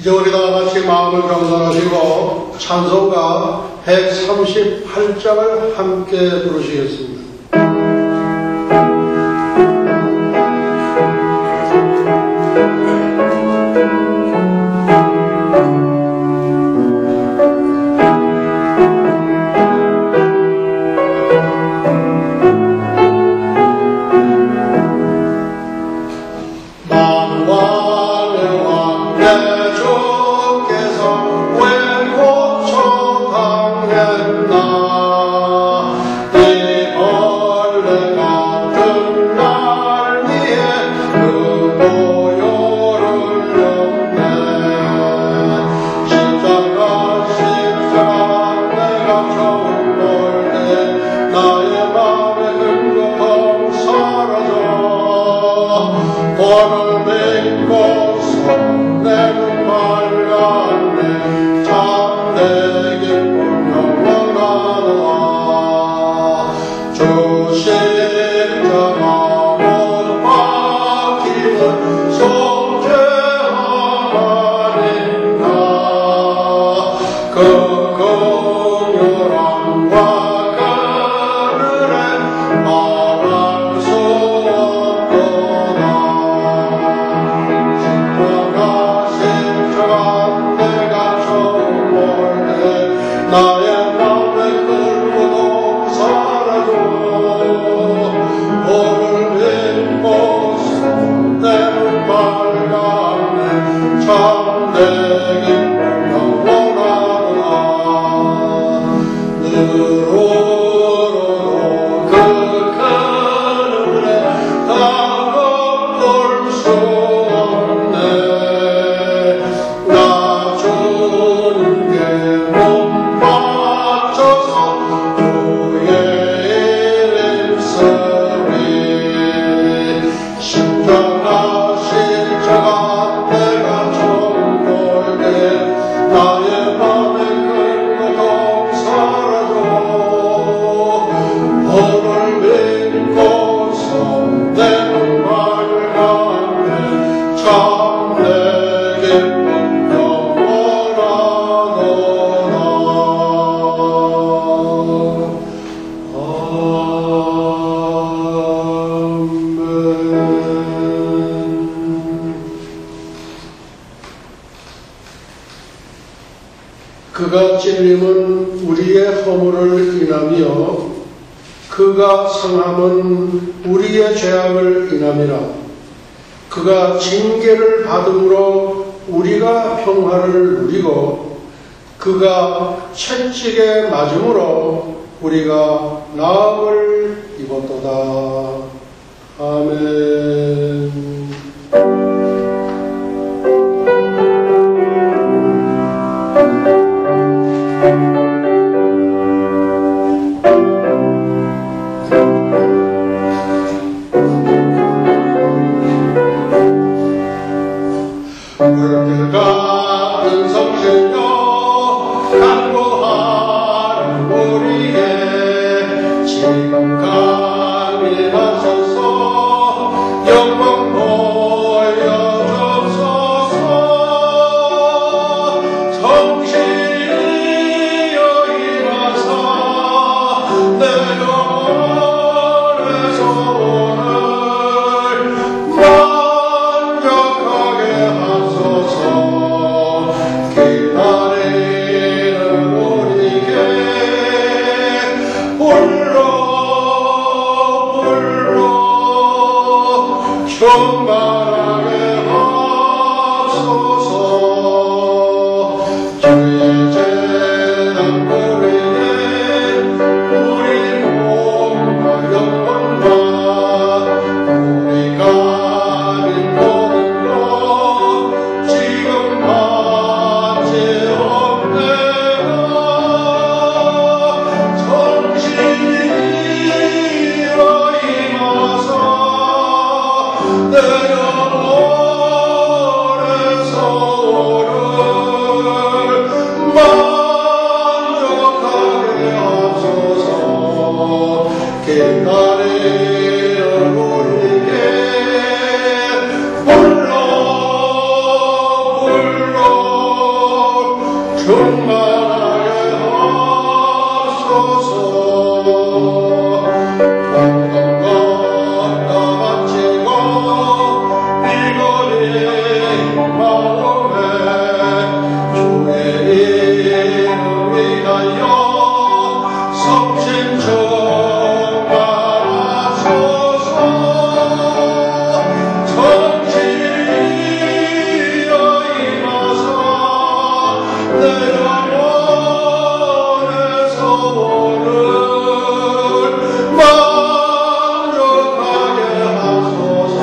이제 우리 다 같이 마음을 정돈하시고 찬송가 138장을 함께 부르시겠습니다. 그가 찔림은 우리의 허물을 인하며 그가 상함은 우리의 죄악을 인함이라. 그가 징계를 받음으로 우리가 평화를 누리고 그가 채찍에 맞음으로 우리가 나음을 입었도다. 아멘. 지금 감히 맞서서 영광 보여 충만하게 하소서. 깜깜깜깜지고 비거린 마음에 주의 이름 위하여 성심 충만하소서. 성지여 임하사 내 영혼의 소원을 만족하게 하소서.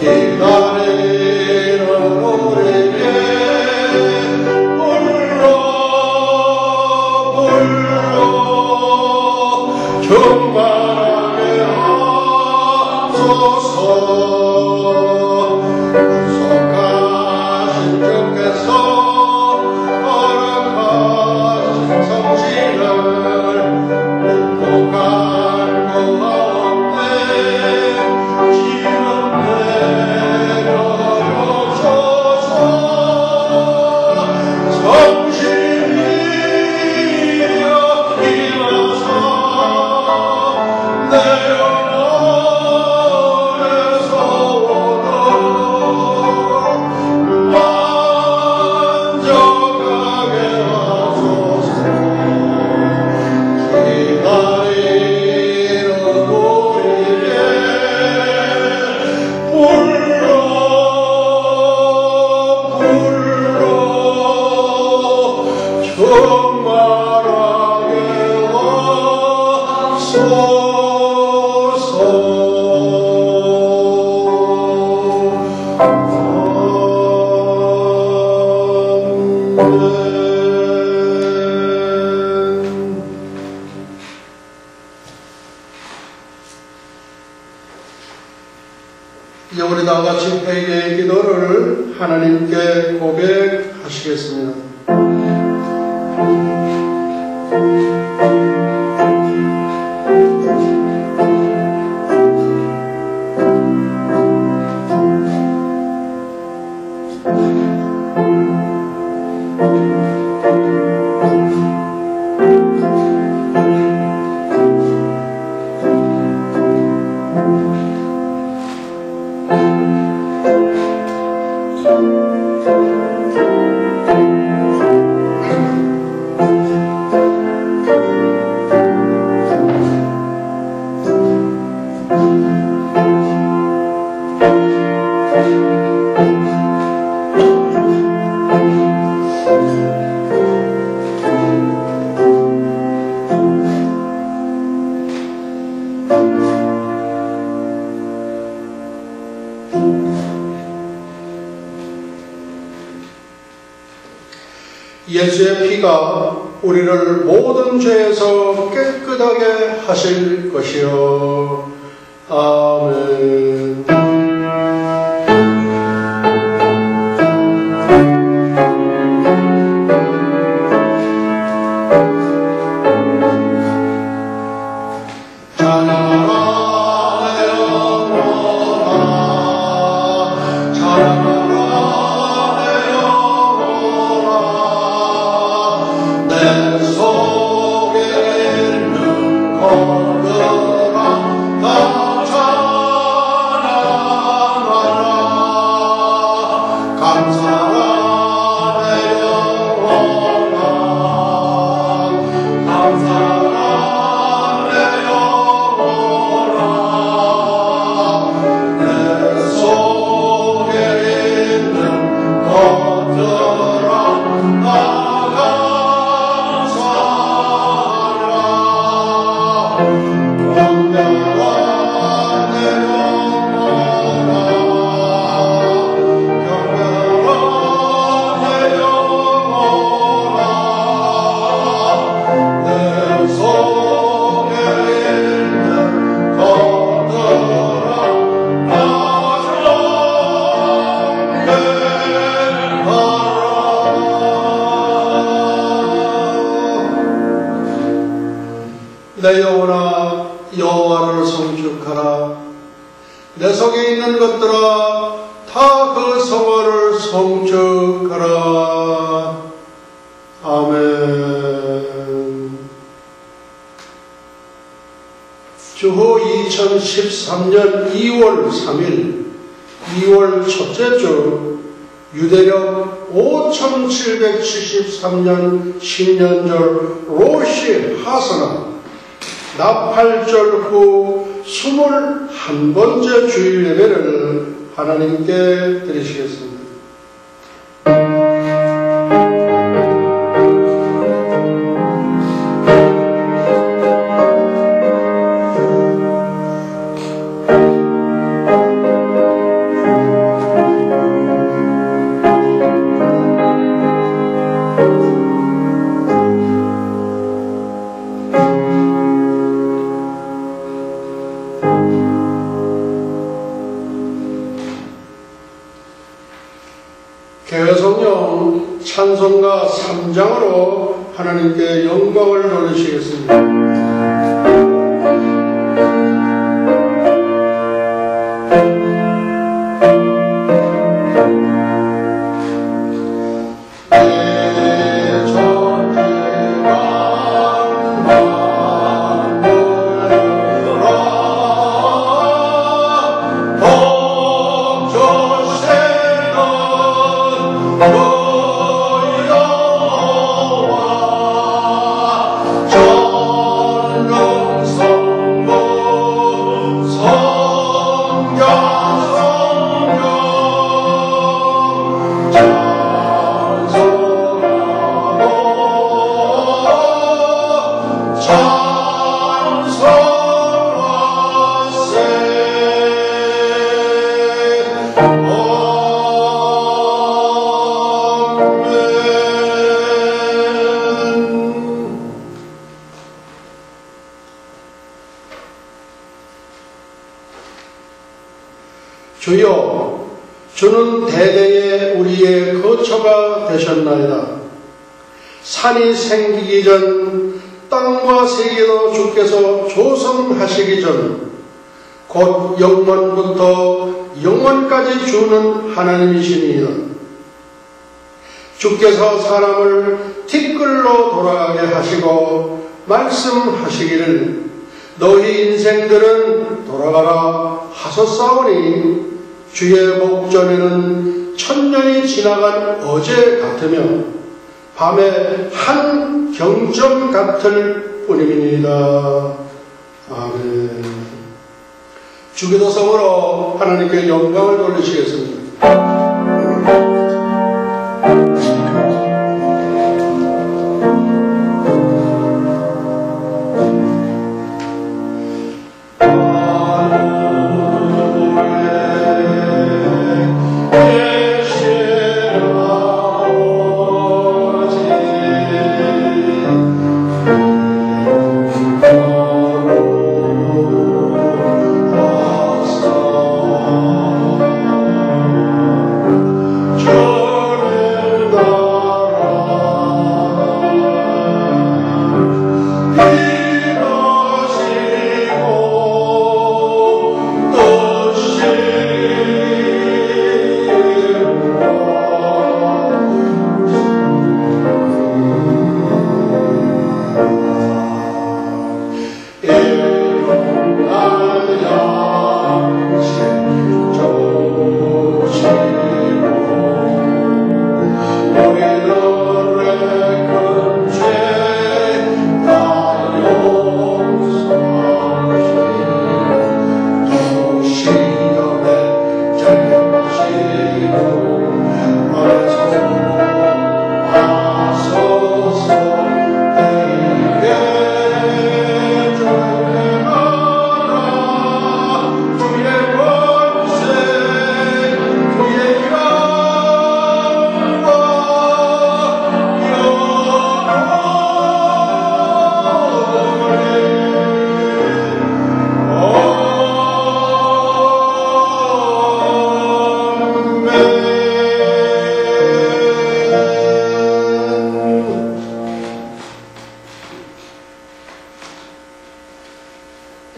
기다리는 우리에게 불러 충만하게 하소서. 구속하신 주께서 허락하신 성신을 믿고 간구하옵네. 기름 내려 주소서. 성신이여 임하사 내 영혼의 소원을 만족하게 하소서. 기다리는 우리에게 불러 충만하게 이제 우리 다 같이 회개의 기도를 하나님께 고백하시겠습니다. 예수의 피가 우리를 모든 죄에서 깨끗하게 하실 것이요. 아멘. 나 찬양 2013년 2월 3일 2월 첫째 주 유대력 5773년 신년절 로시 하스나 나팔절 후 21번째 주일 예배를 하나님께 드리시겠습니다. 개성령 찬송가 3장으로 하나님께 영광을 돌리시겠습니다. 주여, 주는 대대에 우리의 거처가 되셨나이다. 산이 생기기 전, 땅과 세계도 주께서 조성하시기 전, 곧 영원부터 영원까지 주는 하나님이시니이다. 주께서 사람을 티끌로 돌아가게 하시고 말씀하시기를 너희 인생들은 돌아가라 하셨사오니 주의 목전에는 천년이 지나간 어제 같으며 밤에 한 경점 같을 뿐입니다. 아멘. 주기도성으로 하나님께 영광을 돌리시겠습니다.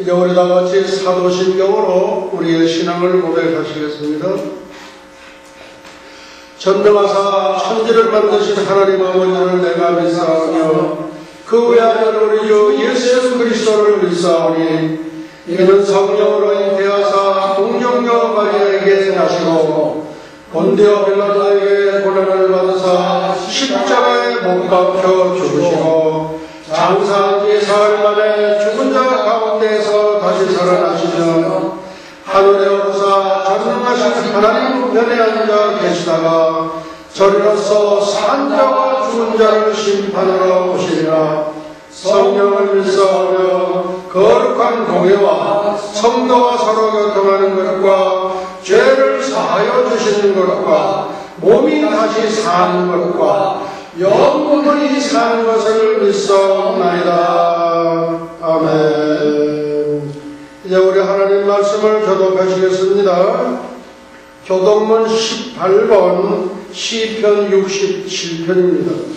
이제 우리 다 같이 사도신경으로 우리의 신앙을 고백하시겠습니다. 전능하사 천지를 만드신 하나님 아버지를 내가 믿사오며 그 외아들 우리 주 예수 그리스도를 믿사오니 이는 성령으로 잉태하사 동정녀 마리아에게 나시고 본디오 빌라도에게 고난을 받으사 십자가에 못 박혀 죽으시고 장사한 지 사흘 만에 죽은 자 가운데에서 다시 살아나시며 하늘에 오르사 전능하신 하나님 우편에 앉아 계시다가 저리로서 산 자와 죽은 자를 심판하러 오시리라. 성령을 믿사오며 거룩한 공예와 성도와 서로 교통하는 것과 죄를 사하여 주시는 것과 몸이 다시 사는 것과 영원히 사는 것을 믿사옵나이다. 아멘. 이제 우리 하나님 말씀을 교독하시겠습니다. 교독문 18번 시편 67편입니다.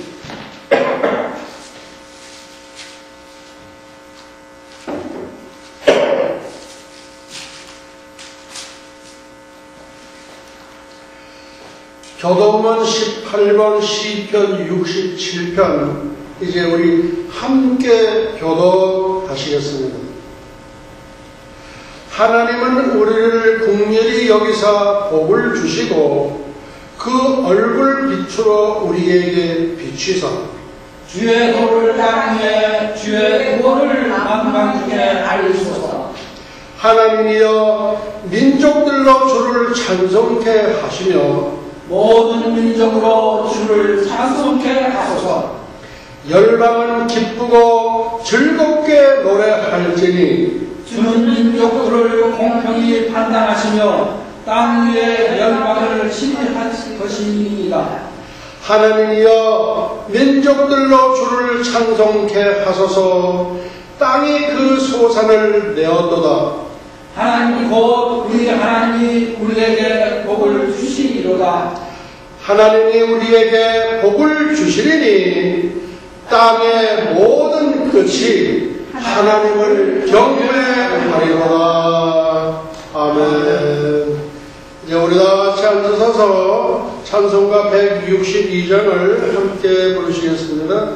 교독문 18번 시편 67편 이제 우리 함께 교독하시겠습니다. 하나님은 우리를 긍휼히 여기사 복을 주시고 그 얼굴 빛으로 우리에게 비추사 주의 도를 땅에 주의 구원을 만방 중에 알리소서. 하나님이여 민족들로 주를 찬송케 하시며 모든 민족으로 주를 찬송케 하소서. 열방은 기쁘고 즐겁게 노래할지니 주는 민족들을 공평히 판단하시며 땅 위에 열방을 치리하실 것이니이다. 하나님이여 민족들로 주를 찬송케 하소서. 땅이 그 소산을 내었도다. 하나님 곧 우리 하나님이 우리에게 복을 주시리로다. 하나님이 우리에게 복을 주시리니 땅의 모든 끝이 하나님을 경배하리로다. 아멘. 이제 우리 다 같이 앉으셔서 찬송가 162장을 함께 부르시겠습니다.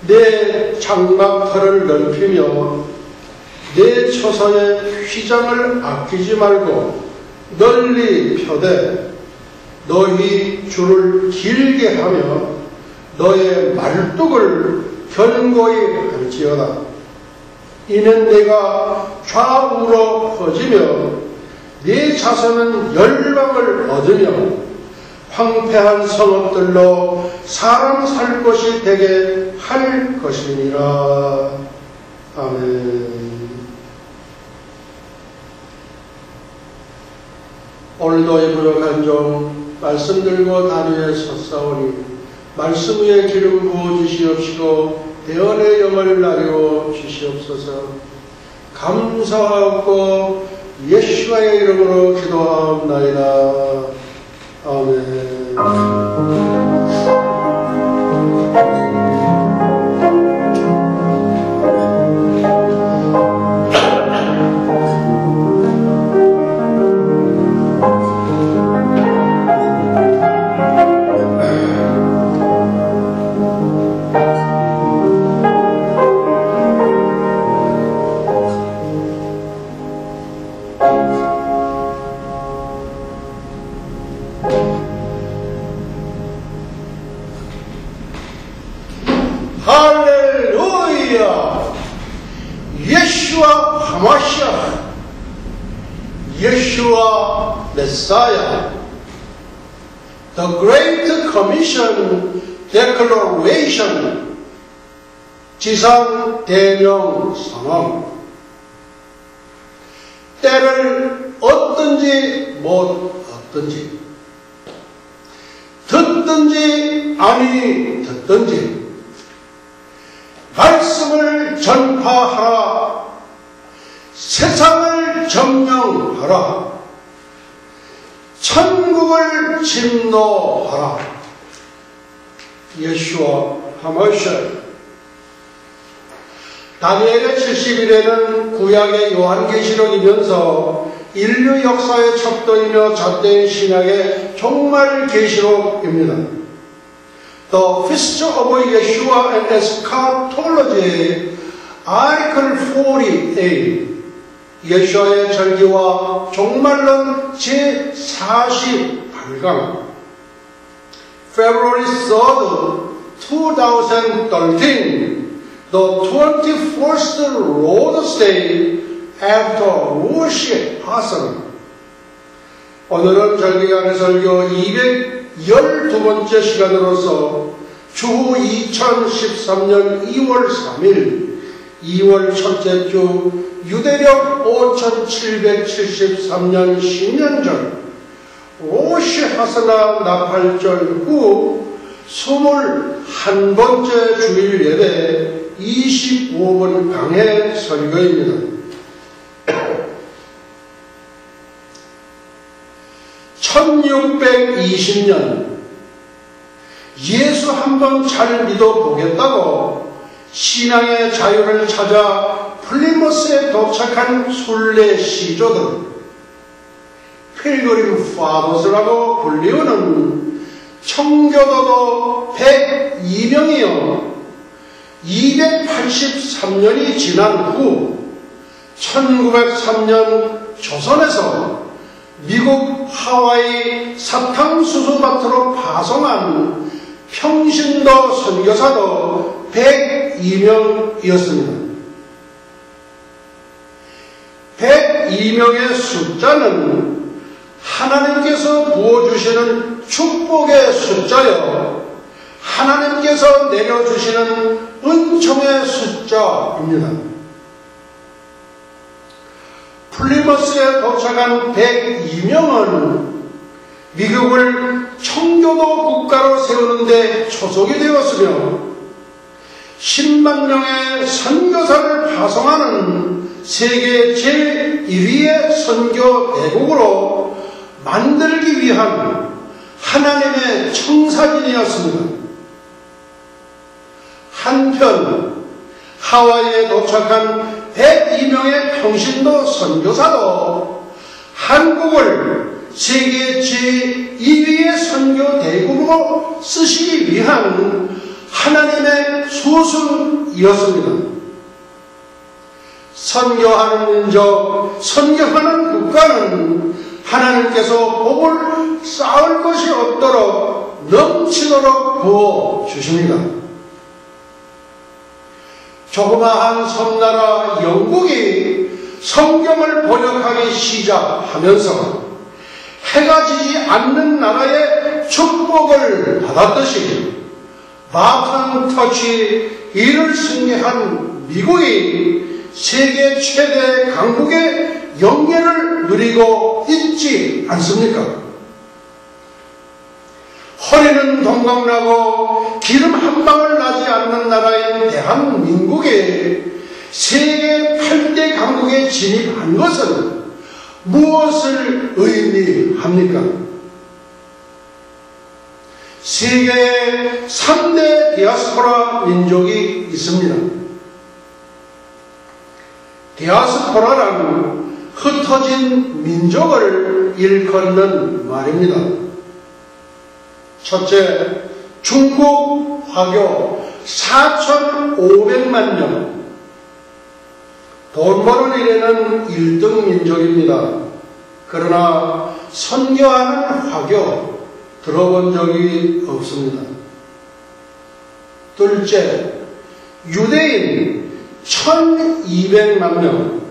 내 장막터를 넓히며 내 처소의 휘장을 아끼지 말고 널리 펴되 너희 줄을 길게 하며 너의 말뚝을 견고히 할지어다. 이는 내가 좌우로 퍼지며 네 자손은 열방을 얻으며 황폐한 성읍들로 사람 살 곳이 되게 할 것이니라. 아멘. 오늘도 이 부족한 종 말씀 들고 다리에 섰사오니 말씀 위에 기름 부어 주시옵시고 대언의 영을 나려 주시옵소서. 감사하고 예수와의 이름으로 기도하옵나이다. 아멘. 할렐루야! 예수와 하마시아, 예수와 메사야, The Great Commission Declaration, 지상 대명 선언. 때를 얻든지 못 얻든지, 듣든지 아니 듣든지 말씀을 전파하라. 세상을 점령하라. 천국을 진노하라. 예수와 하마시아. 다니엘의 70일에는 구약의 요한계시록이면서 인류 역사의 척도이며 잣대인 신약의 종말 계시록입니다. The Feast of Yeshua and Eschatology, Article 48, 예수와의 절기와 종말론 제48강, February 3rd, 2013, the 21st Lord's Day after Rosh Hashanah. 오늘은 절기간의 설교 212번째 시간으로서 주후 2013년 2월 3일 2월 첫째 주 유대력 5773년 신년절 로시 하스나 나팔절 후 21번째 주일 예배 25분 강해 설교입니다. 1620년 예수 한번 잘 믿어보겠다고 신앙의 자유를 찾아 플리머스에 도착한 순례 시조들, 필그림 파더스라고 불리우는 청교도도 102명이요 283년이 지난 후 1903년 조선에서 미국 하와이 사탕수수밭으로 파송한 평신도 선교사도 102명이었습니다. 102명의 숫자는 하나님께서 부어주시는 축복의 숫자요 하나님께서 내려주시는 은총의 숫자입니다. 플리머스에 도착한 102명은 미국을 청교도 국가로 세우는 데 초속이 되었으며 10만 명의 선교사를 파송하는 세계 제1위의 선교 대국으로 만들기 위한 하나님의 청사진이었습니다. 한편 하와이에 도착한 102명의 평신도 선교사도 한국을 세계 제2위의 선교 대국으로 쓰시기 위한 하나님의 소승이었습니다. 선교하는 민족, 선교하는 국가는 하나님께서 복을 쌓을 것이 없도록 넘치도록 부어 주십니다. 조그마한 섬나라 영국이 성경을 번역하기 시작하면서 해가 지지 않는 나라의 축복을 받았듯이 마탄 터치 이를 승리한 미국이 세계 최대 강국의 영예를 누리고 있지 않습니까? 허리는 동강나고 기름 한 방울 나지 않는 나라인 대한민국에 세계 8대 강국에 진입한 것은 무엇을 의미합니까? 세계에 3대 디아스포라 민족이 있습니다. 디아스포라란 흩어진 민족을 일컫는 말입니다. 첫째, 중국 화교 4,500만 명. 돈 버는 일에는 1등 민족입니다. 그러나 선교하는 화교 들어본 적이 없습니다. 둘째, 유대인 1,200만 명.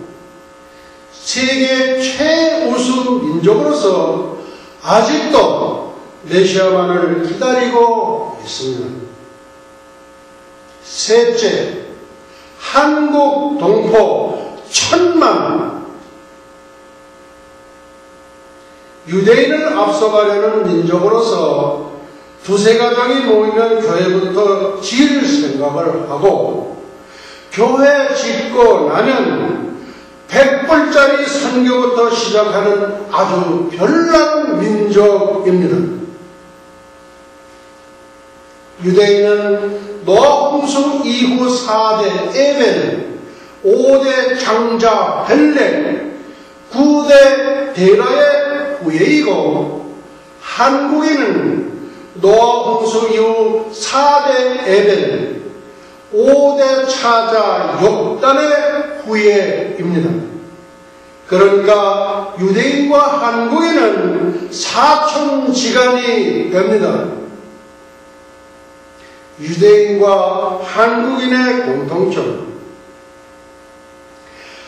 세계 최우수 민족으로서 아직도 메시아만을 기다리고 있습니다. 셋째, 한국 동포 1,000만. 유대인을 앞서가려는 민족으로서 두세 가정이 모이면 교회부터 지을 생각을 하고 교회 짓고 나면 100불짜리 선교부터 시작하는 아주 별난 민족입니다. 유대인은 노아 홍수 이후 4대 에벤, 5대 장자 벨렉, 9대 데라의 후예이고, 한국인은 노아 홍수 이후 4대 에벤, 5대 차자 욕단의 후예입니다. 그러니까 유대인과 한국인은 사촌지간이 됩니다. 유대인과 한국인의 공통점.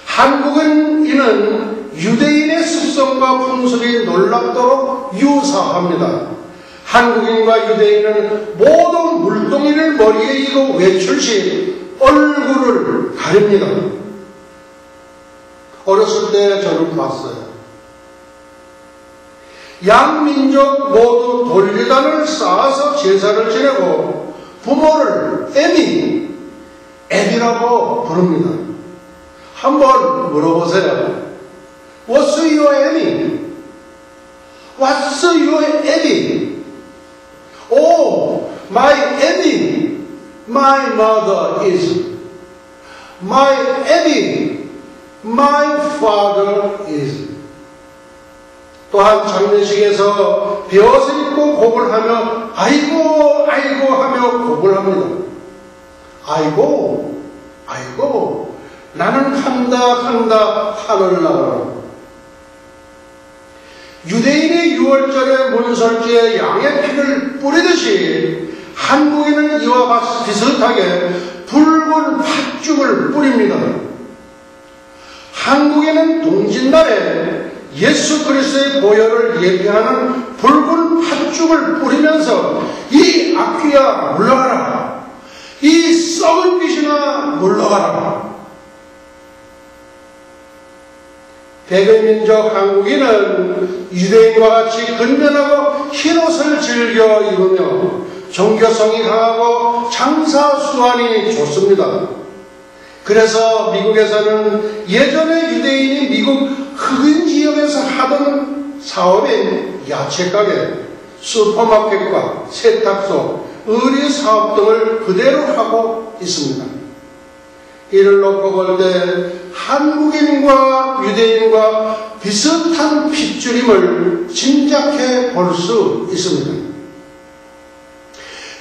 한국인은 유대인의 습성과 풍습이 놀랍도록 유사합니다. 한국인과 유대인은 모든 물동이를 머리에 이고 외출 시 얼굴을 가립니다. 어렸을 때 저를 봤어요. 양민족 모두 돌리단을 쌓아서 제사를 지내고 부모를 애비라고 부릅니다. 한번 물어보세요. What's your Emmy? What's your Emmy? Oh, my Emmy, my mother is. My Emmy, my father is. 또한 장례식에서 베옷을 입고 곡을 하며 아이고 아이고 하며 곡을 합니다. 아이고 나는 간다 하늘나라. 유대인의 6월절에 문설주에 양의 피를 뿌리듯이 한국인은 이와 비슷하게 붉은 팥죽을 뿌립니다. 한국인은 동짓날에 예수 그리스도의 보혈을 예비하는 붉은 팥죽을 뿌리면서 이 악귀야 물러가라, 이 썩은 빛이나 물러가라. 백의민족 한국인은 유대인과 같이 근면하고 흰옷을 즐겨 입으며 종교성이 강하고 장사수완이 좋습니다. 그래서 미국에서는 예전에 유대인이 미국 흑인 지역에서 하던 사업인 야채가게, 슈퍼마켓과 세탁소, 의류 사업 등을 그대로 하고 있습니다. 이를 놓고 볼 때 한국인과 유대인과 비슷한 핏줄임을 짐작해 볼 수 있습니다.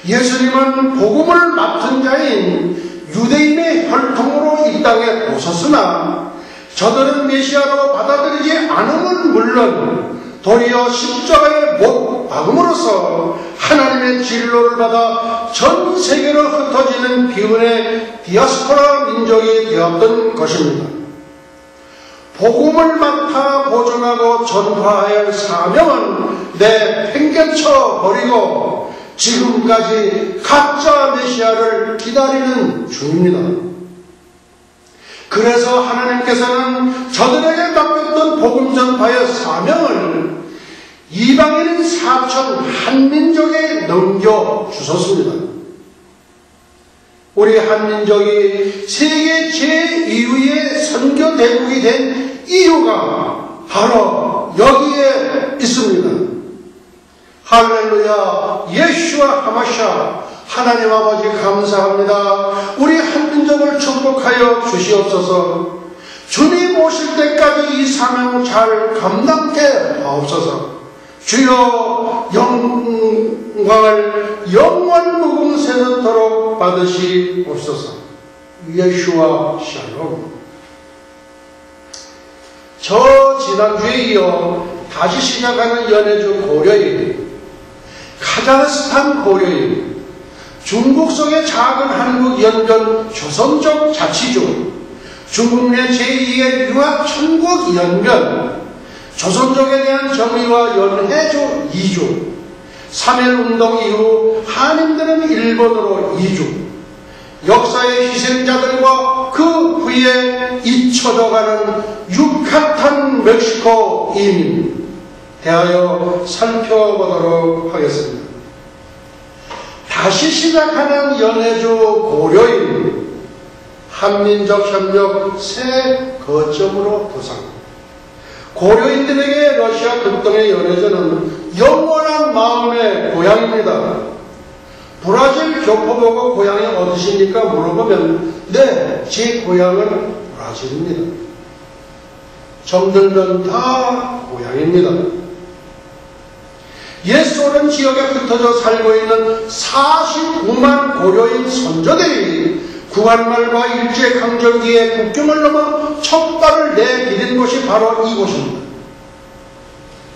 예수님은 복음을 맡은 자인 유대인의 혈통으로 이 땅에 오셨으나 저들은 메시아로 받아들이지 않음은 물론 도리어 십자가에 못 박음으로써 하나님의 진로를 받아 전 세계로 흩어지는 비운의 디아스포라 민족이 되었던 것입니다. 복음을 맡아 보존하고 전파할 사명은 내팽개쳐 버리고 지금까지 가짜 메시아를 기다리는 중입니다. 그래서 하나님께서는 저들에게 맡겼던 복음 전파의 사명을 이방인인 4천 한민족에 넘겨주셨습니다. 우리 한민족이 세계 제2위의 선교 대국이 된 이유가 바로 여기에 있습니다. 할렐루야, 예수와 하마샤. 하나님 아버지 감사합니다. 우리 한민족을 축복하여 주시옵소서. 주님 오실 때까지 이 사명을 잘 감당케 하옵소서. 주여 영광을 영원 무궁세도록 받으시옵소서. 예수와 샬롬. 저 지난주에 이어 다시 시작하는 연해주 고려인, 카자흐스탄 고려인, 중국 속의 작은 한국 연변 조선족 자치주, 중국 내 제2의 유학 천국 연변, 조선족에 대한 정의와 연해주 이주, 3.1운동 이후 한인들은 일본으로 이주, 역사의 희생자들과 그 후에 잊혀져가는 유카탄 멕시코 이민 대하여 살펴보도록 하겠습니다. 다시 시작하는 연해주 고려인, 한민족 협력 새 거점으로 부상. 고려인들에게 러시아 극동의 연해주는 영원한 마음의 고향입니다. 브라질 교포 보고 고향이 어디십니까? 물어보면 네, 제 고향은 브라질입니다. 정들면 다 고향입니다. 옛 소련 지역에 흩어져 살고 있는 45만 고려인 선조들이 구한말과 일제강점기에 국경을 넘어 첫 발을 내디딘 곳이 바로 이곳입니다.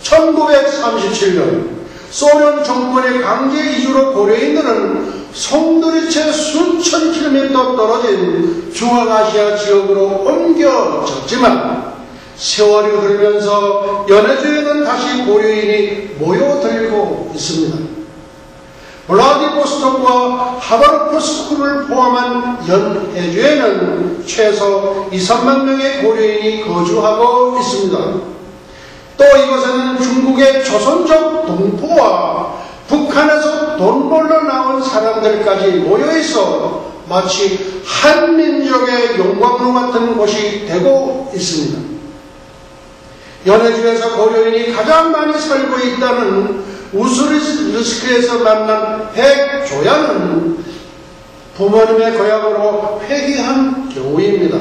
1937년 소련 정권의 강제 이주로 고려인들은 송두리째 수천 킬로미터 떨어진 중앙아시아 지역으로 옮겨졌지만 세월이 흐르면서 연해주에는 다시 고려인이 모여들고 있습니다. 블라디보스톡과 하바롭스크를 포함한 연해주에는 최소 2~3만 명의 고려인이 거주하고 있습니다. 또 이곳에는 중국의 조선족 동포와 북한에서 돈 벌러 나온 사람들까지 모여있어 마치 한민족의 용광로 같은 곳이 되고 있습니다. 연해주에서 고려인이 가장 많이 살고 있다는 우스르스크에서 만난 백조야는 부모님의 고향으로 회귀한 경우입니다.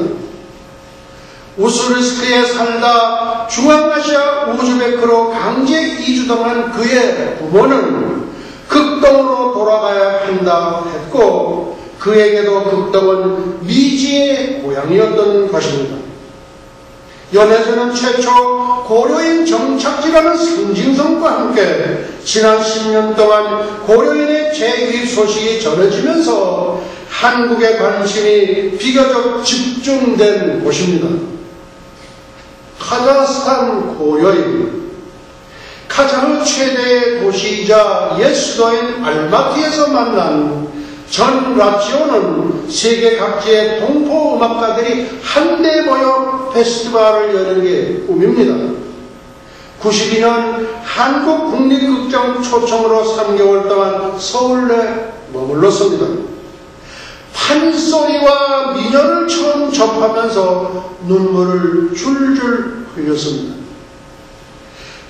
우스르스크에 살다 중앙아시아 우즈베크로 강제 이주당한 그의 부모는 극동으로 돌아가야 한다 했고 그에게도 극동은 미지의 고향이었던 것입니다. 연해주는 최초 고려인 정착지라는 상징성과 함께 지난 10년 동안 고려인의 재귀 소식이 전해지면서 한국의 관심이 비교적 집중된 곳입니다. 카자흐스탄 고려인, 카자흐 최대의 도시이자 옛 수도인 알마티에서 만난 전 라치오는 세계 각지의 동포 음악가들이 한데 모여 페스티벌을 여는 게 꿈입니다. 92년 한국 국립극장 초청으로 3개월 동안 서울에 머물렀습니다. 판소리와 민요를 처음 접하면서 눈물을 줄줄 흘렸습니다.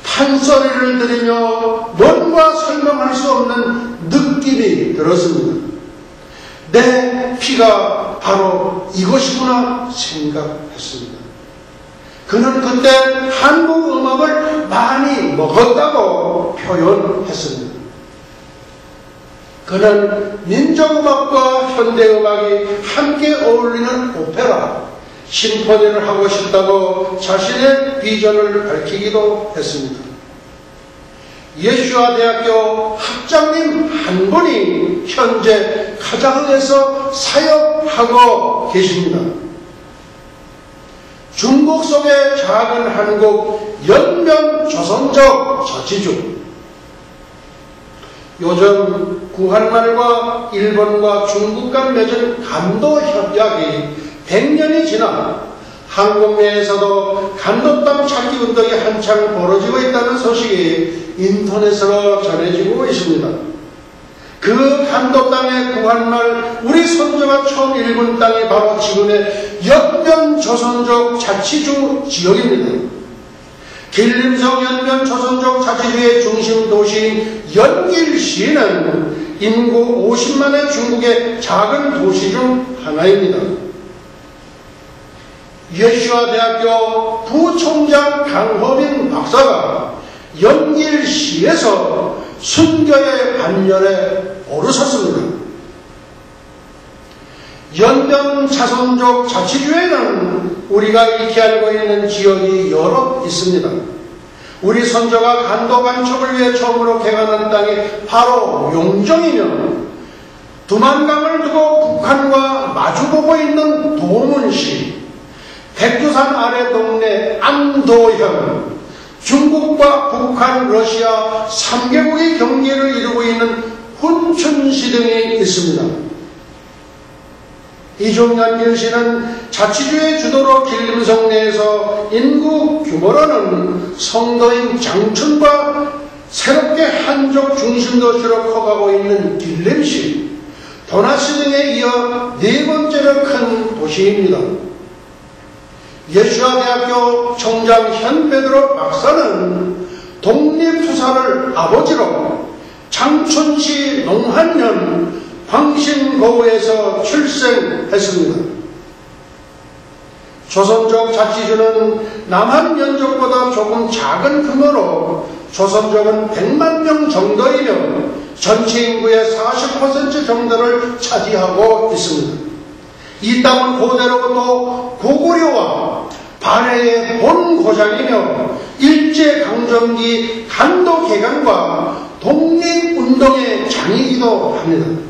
판소리를 들으며 뭔가 설명할 수 없는 느낌이 들었습니다. 내 피가 바로 이것이구나 생각했습니다. 그는 그때 한국 음악을 많이 먹었다고 표현했습니다. 그는 민족음악과 현대음악이 함께 어울리는 오페라, 심포니를 하고 싶다고 자신의 비전을 밝히기도 했습니다. 예수와 대학교 학장님 한 분이 현재 카자흐에서 사역하고 계십니다. 중국 속의 작은 한국 연변 조선족 자치주. 요즘 구한말과 일본과 중국 간 맺은 간도 협약이 100년이 지나 한국 내에서도 간도 땅 찾기 운동이 한창 벌어지고 있다는 소식이 인터넷으로 전해지고 있습니다. 그 간도 땅의 구한말 우리 선조가 처음 일군 땅이 바로 지금의 연변 조선족 자치주 지역입니다. 길림성 연변 조선족 자치주의 중심 도시인 연길시는 인구 50만의 중국의 작은 도시 중 하나입니다. 예수와 대학교 부총장 강호빈 박사가 연길시에서 순교의 반열에 오르섰습니다. 연변 자손족 자치주에는 우리가 익히 알고 있는 지역이 여러 있습니다. 우리 선조가 간도 간척을 위해 처음으로 개간한 땅이 바로 용정이며 두만강을 두고 북한과 마주보고 있는 도문시, 백두산 아래 동네 안도현, 중국과 북한, 러시아 3개국의 경계를 이루고 있는 훈춘시 등이 있습니다. 이종연길시는 자치주의 주도로 길림성 내에서 인구 규모로는 성도인 장춘과 새롭게 한족 중심 도시로 커가고 있는 길림시, 도나시 등에 이어 네 번째로 큰 도시입니다. 예수아대학교 총장 현베드로 박사는 독립투사를 아버지로 장춘시 농한년 광신고우에서 출생했습니다. 조선족 자치주는 남한 민족보다 조금 작은 규모로 조선족은 100만 명 정도이며 전체 인구의 40% 정도를 차지하고 있습니다. 이 땅은 고대로부터 고구려와 발해의 본고장이며 일제강점기 간도개간과 독립운동의 장이기도 합니다.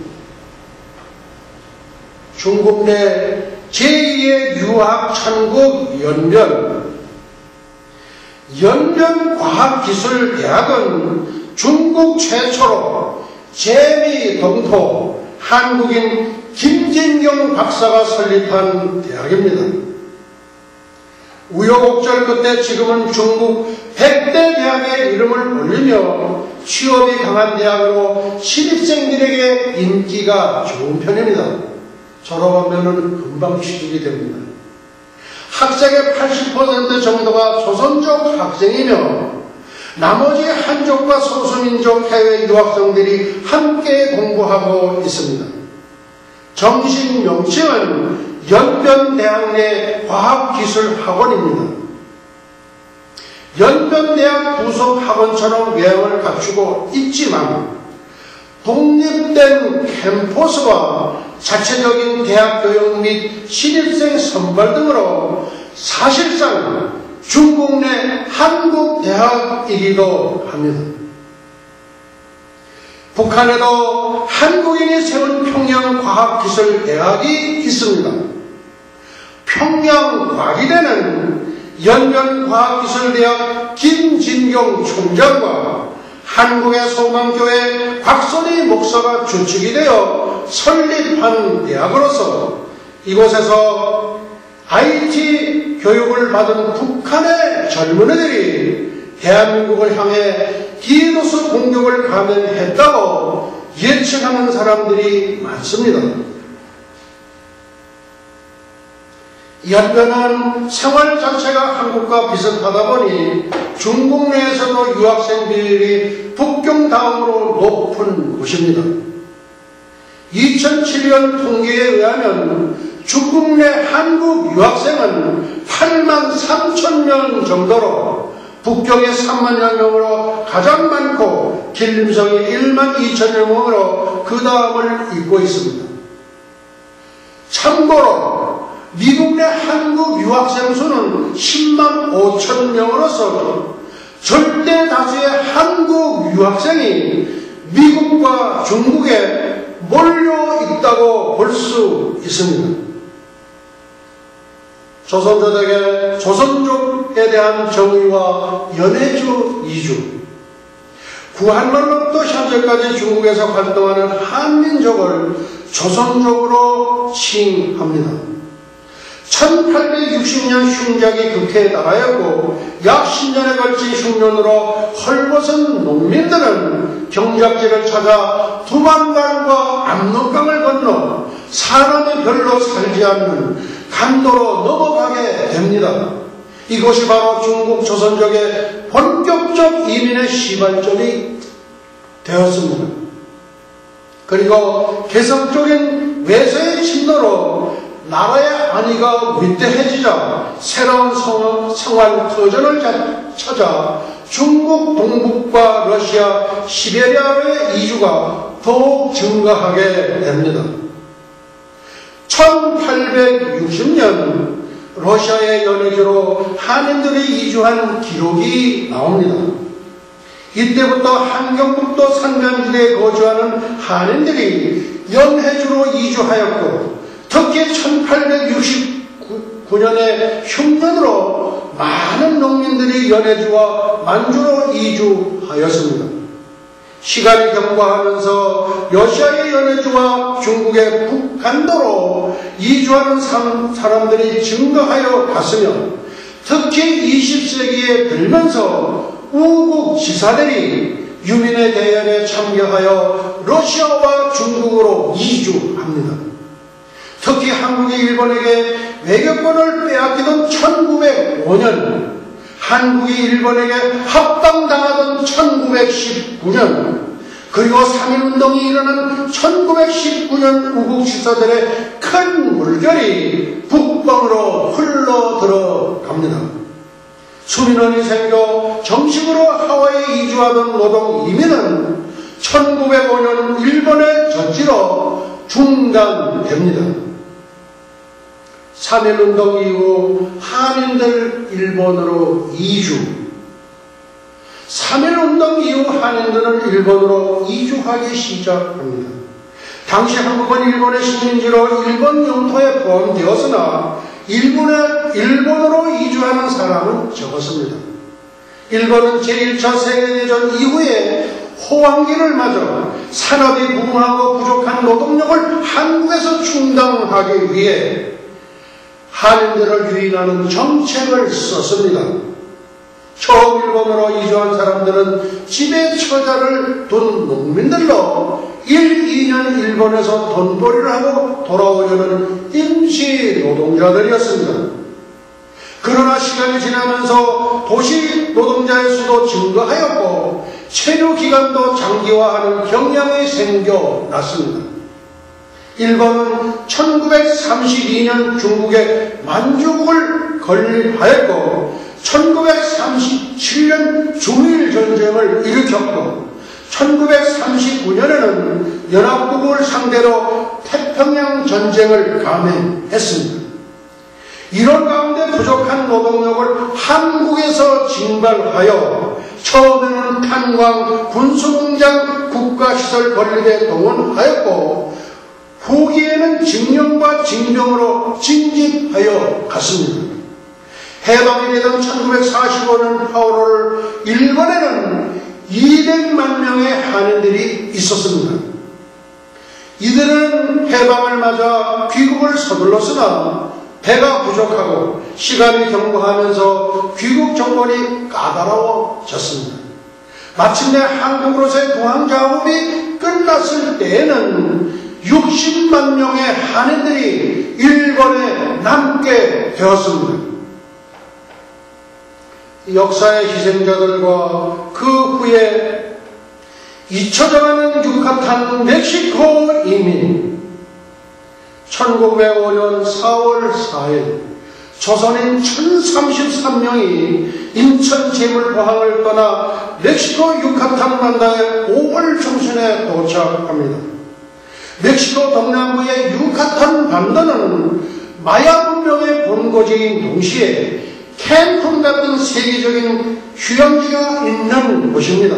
중국 내 제2의 유학천국 연변과학기술대학은 중국 최초로 재미동포 한국인 김진경 박사가 설립한 대학입니다. 우여곡절 끝에 지금은 중국 100대 대학의 이름을 올리며 취업이 강한 대학으로 신입생들에게 인기가 좋은 편입니다. 졸업하면 금방 취직이 됩니다. 학생의 80% 정도가 조선족 학생이며 나머지 한족과 소수민족 해외 유학생들이 함께 공부하고 있습니다. 정식 명칭은 연변대학 내 과학기술학원입니다. 연변대학 부속 학원처럼 외형을 갖추고 있지만 독립된 캠퍼스와 자체적인 대학 교육 및 신입생 선발 등으로 사실상 중국 내 한국 대학이기도 합니다. 북한에도 한국인이 세운 평양과학기술대학이 있습니다. 평양과기대는 연변과학기술대학 김진경 총장과 한국의 소망교회 곽선희 목사가 주축이 되어 설립한 대학으로서 이곳에서 IT 교육을 받은 북한의 젊은이들이 대한민국을 향해 디도스 공격을 감행했다고 예측하는 사람들이 많습니다. 연변은 생활 자체가 한국과 비슷하다 보니 중국 내에서도 유학생 비율이 북경 다음으로 높은 곳입니다. 2007년 통계에 의하면 중국 내 한국 유학생은 8만 3천 명 정도로 북경의 3만여 명으로 가장 많고 길림성이 1만 2천여 명으로 그 다음을 잇고 있습니다. 참고로 미국 내 한국 유학생 수는 10만 5천 명으로서 절대 다수의 한국 유학생이 미국과 중국에 몰려 있다고 볼 수 있습니다. 조선조정의 조선족에 대한 정의와 연해주 이주, 구한말로부터 현재까지 중국에서 활동하는 한민족을 조선족으로 칭합니다. 1860년 흉작이 극해에 달하였고 약 10년에 걸친 흉년으로 헐벗은 농민들은 경작지를 찾아 두만강과 압록강을 건너 사람이 별로 살지 않는 간도로 넘어가게 됩니다. 이것이 바로 중국 조선족의 본격적 이민의 시발점이 되었습니다. 그리고 개성적인 외세의 침노로 나라의 안위가 위태해지자 새로운 생활 터전을 찾아 중국 동북과 러시아, 시베리아의 이주가 더욱 증가하게 됩니다. 1860년 러시아의 연해주로 한인들이 이주한 기록이 나옵니다. 이때부터 한경북도 산간지대에 거주하는 한인들이 연해주로 이주하였고 특히 1869년의 흉년으로 많은 농민들이 연해주와 만주로 이주하였습니다. 시간이 경과하면서 러시아의 연해주와 중국의 북간도로 이주하는 사람들이 증가하여 갔으며 특히 20세기에 들면서 우국 지사들이 유민의 대연에 참여하여 러시아와 중국으로 이주합니다. 특히 한국이 일본에게 외교권을 빼앗기던 1905년, 한국이 일본에게 합당당하던 1919년, 그리고 3.1운동이 일어난 1919년 우국지사들의 큰 물결이 북방으로 흘러들어갑니다. 수민원이 생겨 정식으로 하와이에 이주하던 노동 이민은 1905년 일본의 젖지로 중단됩니다. 3.1운동 이후 한인들 일본으로 이주. 3.1운동 이후 한인들은 일본으로 이주하기 시작합니다. 당시 한국은 일본의 식민지로 일본 영토에 포함되었으나 일본으로 이주하는 사람은 적었습니다. 일본은 제1차 세계대전 이후에 호황기를 맞아 산업이 부흥하고 부족한 노동력을 한국에서 충당하기 위해 한인들을 유인하는 정책을 썼습니다. 처음 일본으로 이주한 사람들은 집에 처자를 둔 농민들로 1, 2년 일본에서 돈벌이를 하고 돌아오려는 임시 노동자들이었습니다. 그러나 시간이 지나면서 도시 노동자의 수도 증가하였고 체류 기간도 장기화하는 경향이 생겨났습니다. 일본은 1932년 중국의 만주국을 건립하였고 1937년 중일전쟁을 일으켰고 1939년에는 연합국을 상대로 태평양 전쟁을 감행했습니다. 이런 가운데 부족한 노동력을 한국에서 징발하여 처음에는 탄광, 군수공장, 국가시설 건립에 동원하였고 후기에는 징용과 징병으로 징집하여 갔습니다. 해방이 되던 1945년 8월 일본에는 200만 명의 한인들이 있었습니다. 이들은 해방을 맞아 귀국을 서둘렀으나 배가 부족하고 시간이 경과하면서 귀국 정권이 까다로워졌습니다. 마침내 한국으로서의 공항 작업이 끝났을 때에는 60만 명의 한인들이 일본에 남게 되었습니다. 역사의 희생자들과 그 후에 잊혀져가는 유카탄 멕시코 이민 1905년 4월 4일 조선인 1033명이 인천 제물포항을 떠나 멕시코 유카탄 반도의 5월 중순에 도착합니다. 멕시코 동남부의 유카탄 반도는 마야 문명의 본고지인 동시에 캔쿤 같은 세계적인 휴양지가 있는 곳입니다.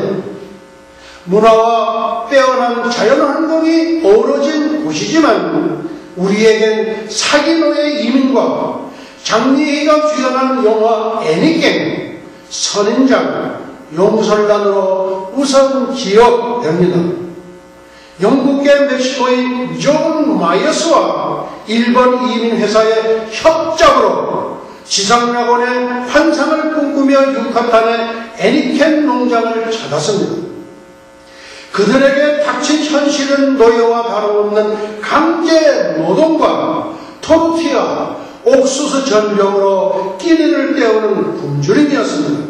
문화와 빼어난 자연환경이 어우러진 곳이지만 우리에겐 사기노의 이민과 장미희가 주연한 영화 애니갱, 선인장, 용설란으로 우선 기억됩니다. 영국계 멕시코인 존 마이어스와 일본 이민회사의 협작으로 지상낙원의 환상을 꿈꾸며 유카탄의 애니캔 농장을 찾았습니다. 그들에게 닥친 현실은 노예와 다름없는 강제 노동과 토르티아, 옥수수 전병으로 끼니를 때우는 굶주림이었습니다.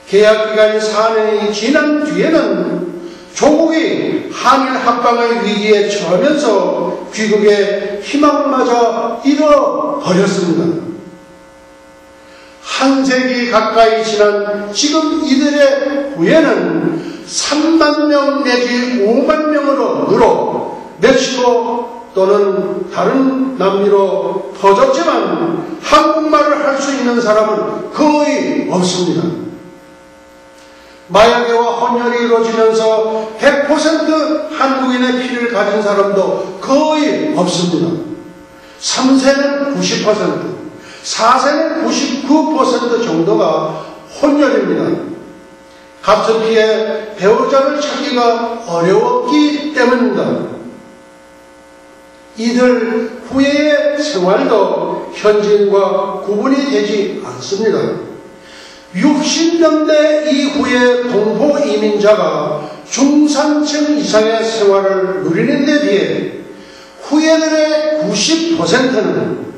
계약기간이 4년이 지난 뒤에는 조국이 한일 합방의 위기에 처하면서 귀국의 희망마저 잃어버렸습니다. 한 세기 가까이 지난 지금 이들의 후예는 3만 명 내지 5만 명으로 늘어 멕시코 또는 다른 남미로 퍼졌지만 한국말을 할 수 있는 사람은 거의 없습니다. 마약계와 혼혈이 이루어지면서 100% 한국인의 피를 가진 사람도 거의 없습니다. 3세는 90%, 4세는 99% 정도가 혼혈입니다. 같은 피에 배우자를 찾기가 어려웠기 때문입니다. 이들 후예의 생활도 현지인과 구분이 되지 않습니다. 60년대 이후의 동포 이민자가 중산층 이상의 생활을 누리는 데 비해 후예들의 90%는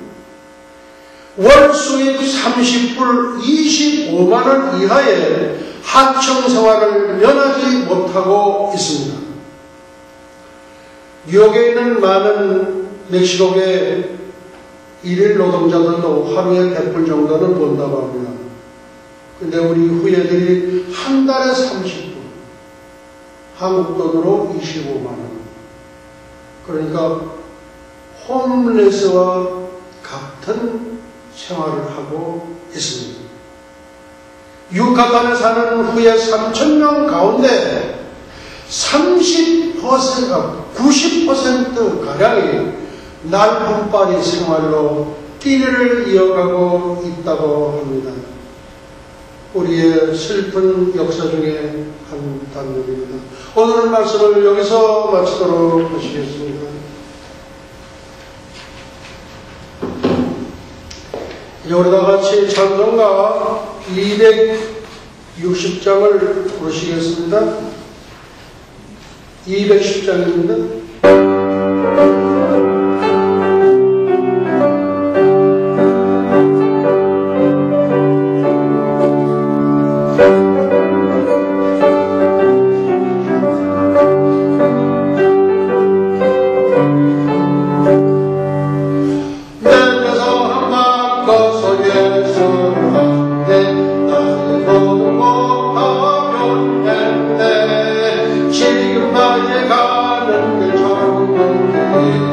월 수입 30불 25만원 이하의 하청 생활을 면하지 못하고 있습니다. 뉴욕에 있는 많은 멕시코계 일일 노동자들도 하루에 100불 정도는 번다고 합니다. 근데 우리 후예들이 한 달에 30불, 한국 돈으로 25만원. 그러니까 홈레스와 같은 생활을 하고 있습니다. 유카탄에 사는 후예 3,000명 가운데 30%가 90%가량이 날품빨이 생활로 끼니를 이어가고 있다고 합니다. 우리의 슬픈 역사 중에 한 단면입니다. 오늘 말씀을 여기서 마치도록 하시겠습니다. 이제 우리 다 같이 찬송가 260장을 부르시겠습니다. 210장입니다. 지금 나의 가는 길 전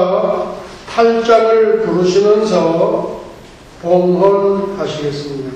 찬송가 8장을 부르시면서 봉헌하시겠습니다.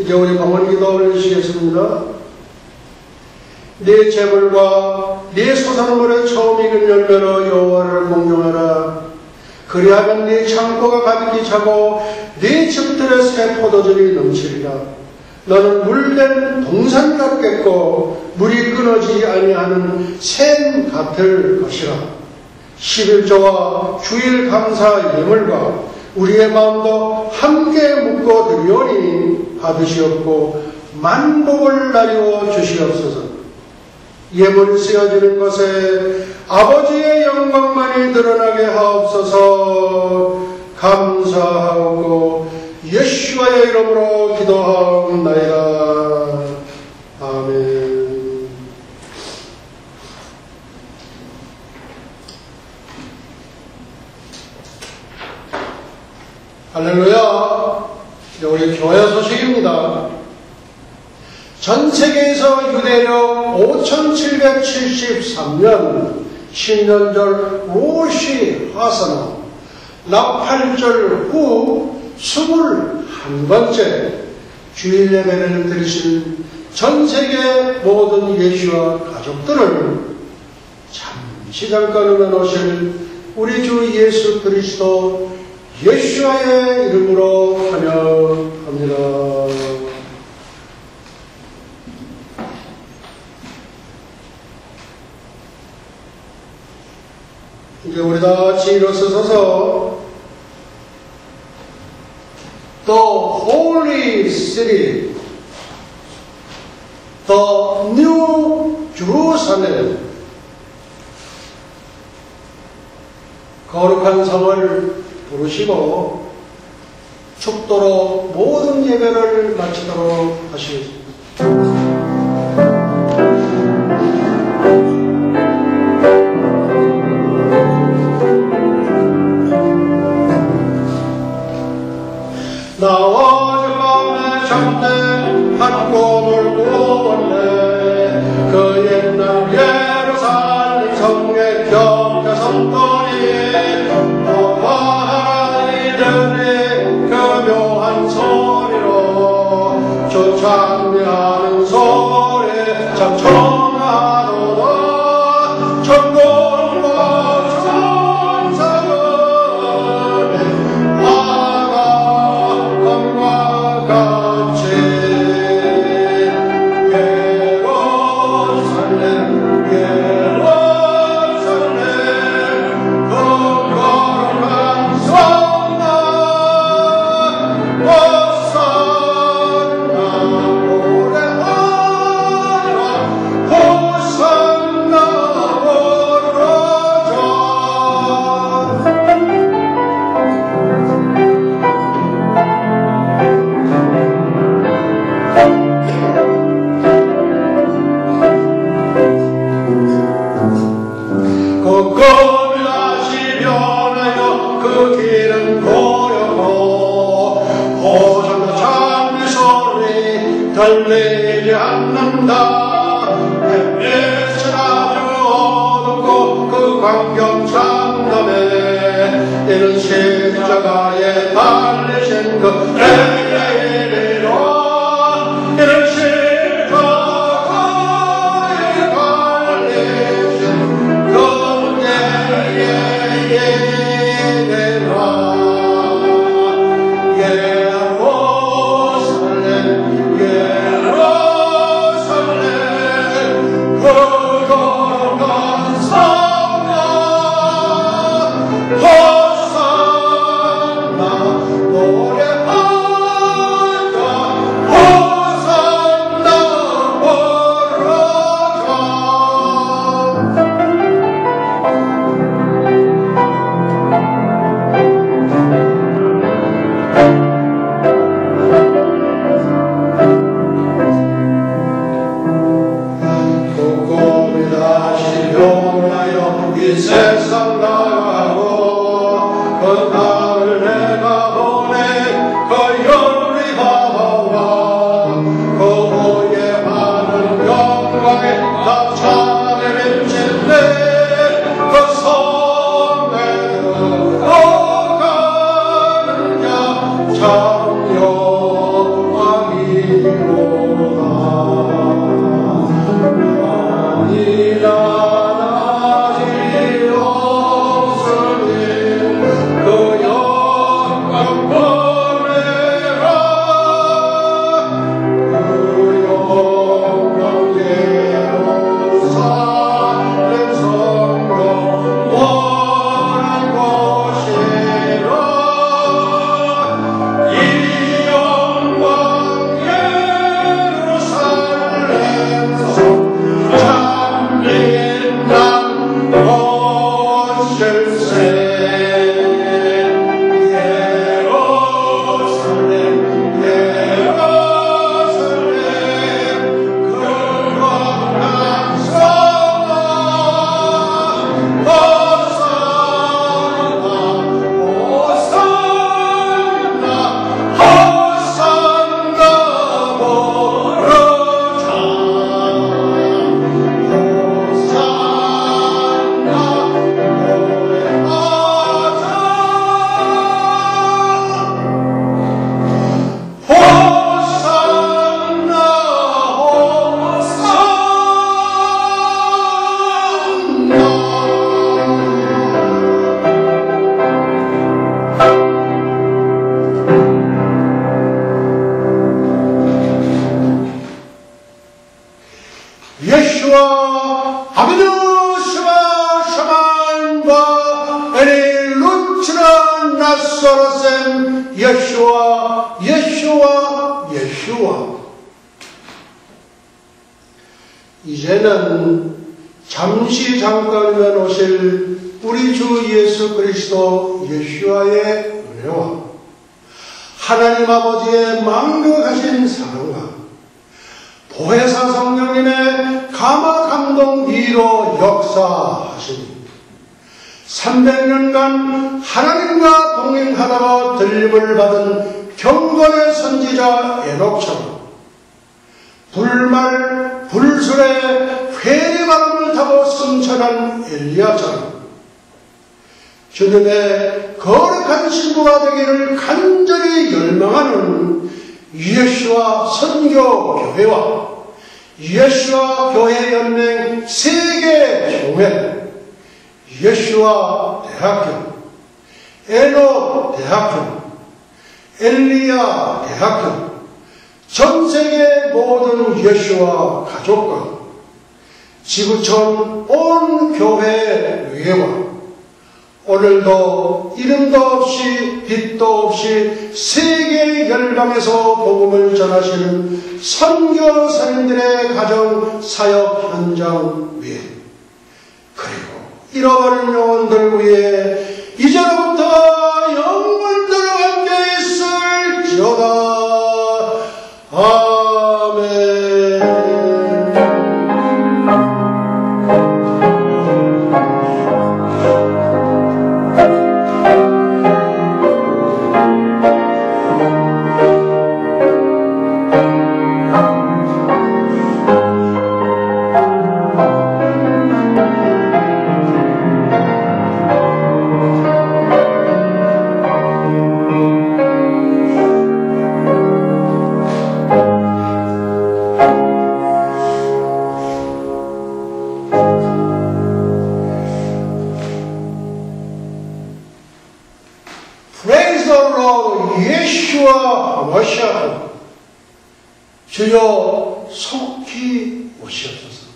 이제 우리 봉헌 기도 올리시겠습니다. 네 재물과 네 소산물의 처음 익은 열매로 여호와를 공경하라. 그리하면 네 창고가 가득히 차고 네 집들의 새 포도즙이 넘치리라. 너는 물된 동산 같겠고 물이 끊어지지 아니하는 샘 같을 것이라. 11조와 주일 감사 예물과 우리의 마음도 함께 묶어 드리오니 받으시옵고 만복을 나리워 주시옵소서. 예물이 쓰여지는 것에 아버지의 영광만이 드러나게 하옵소서. 감사하고 예수와의 이름으로 기도하옵나이다. 아멘. 할렐루야. 우리 교회 소식입니다. 전 세계에서 유대력 5773년 신년절 로시 하사나 나팔절 후 21번째 주일 예배를 드리신 전 세계 모든 예수와 가족들을 잠시 잠깐 응원하실 우리 주 예수 그리스도 예수와의 이름으로 환영합니다. 이제 우리 다 같이 일어서서 The Holy City, The New Jerusalem, 거룩한 성을 부르시고 축도로 모든 예배를 마치도록 하시겠습니다. 나와 주 밤에 잠대 안고 놀고 왔네. 그 옛날 예루살렘 성에 겹쳐 섰더니 찬미하는 소리 참 청하도다. 천국과 천사들의 화가 검과 같이 예루살렘 예루살렘 그 거룩한 성당 달리지 않는다. 햇빛은 아주 어둡고 그 광경 참담해. 이는 십자가에 달리신 그 내게 이르러 이는 십자가에 달리신 그 내게 이르러 예루살렘 이 세상 나가고 그 나를 내가 보내 그 열리바와 그 후에 많은 영광에 나 찬양을 짓네 그 성내로 가느냐 참 영광이로다 예수와 아비누 샤마 샤만과 에리 루츠라 나사라셈 예수와 이제는 잠시 잠깐만 오실 우리 주 예수 그리스도 예수와의 은혜와 하나님 아버지의 망각하신 사랑과 보혜사 성령님의 감화 감동 위로 역사하시니 300년간 하나님과 동행하다가 들림을 받은 경건의 선지자 에녹처럼 불말 불술에 회리바람을 타고 승천한 엘리야처럼 주님의 거룩한 신부가 되기를 간절히 열망하는 예수와 선교교회와 예수와 교회연맹 세계총회, 예수와 대학교, 에녹 대학교, 엘리야 대학교, 전세계 모든 예수와 가족과 지구촌 온 교회 의회와 오늘도 이름도 없이 빛도 없이 세계 열방에서 복음을 전하시는 선교사님들의 가정 사역 현장 위에 그리고 잃어버린 영혼들 위에 이제로부터 영원토록 함께 있을지어다. 아멘. 주여 속히 오시옵소서.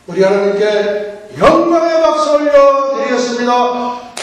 우리 하나님께 영광의 박수 올려드리겠습니다.